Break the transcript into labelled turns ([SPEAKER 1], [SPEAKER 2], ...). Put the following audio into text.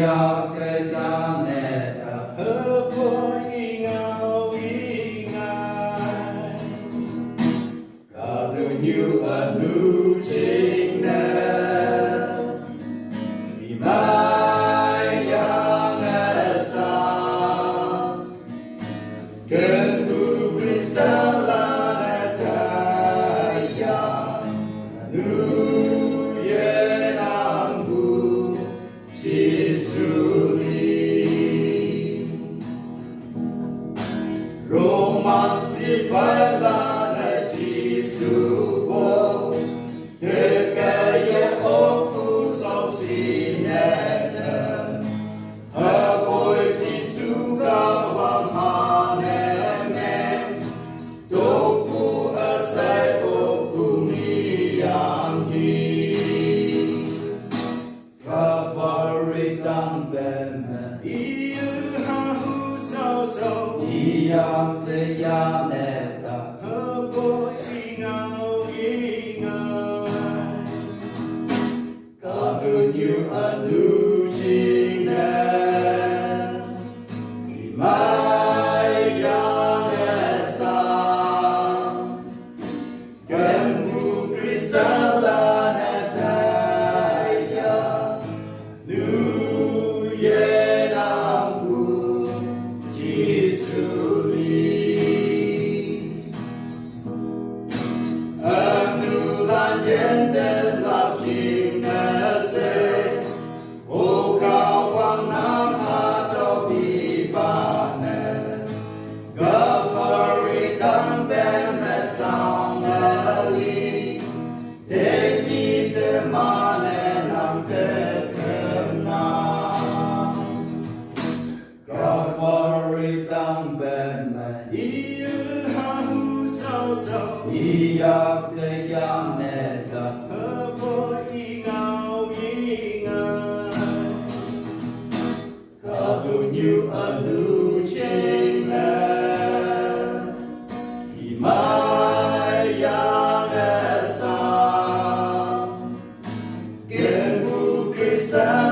[SPEAKER 1] Ia te tane ta
[SPEAKER 2] Hơ ý ngao ý ngài
[SPEAKER 1] Cả từ như ẩn nu chính nè Vì mai yang esa Ken tu kristalla ne kaya Nu yen angku Sisuli Romansi pala na Jisu po Te kaya oku sau sineten Hapoi Jisu kawang hanemen Toku asai oku niyangi Kafaritan ben
[SPEAKER 2] Yêu ha hu sao sao
[SPEAKER 1] Iang te ya neta
[SPEAKER 2] Hơ ý ngao ý ngài
[SPEAKER 1] Cả từ như ân lưu chính nè Vì mai yang esa Ken mu kristalla netaya Nu yen angku Jisuli Anu lan yen den lao chim nese O kawang nam ha to pi ba ne Gafaritan ben me sang ali Te ni te mane nam te kena Gafaritan ben me
[SPEAKER 2] Yêu ha hu sao sao
[SPEAKER 1] Iyak te yang neta
[SPEAKER 2] Hơ ý ngao ý ngài
[SPEAKER 1] Cả tu như ân lưu trên nè Khi mai yang esa Ken mu Krista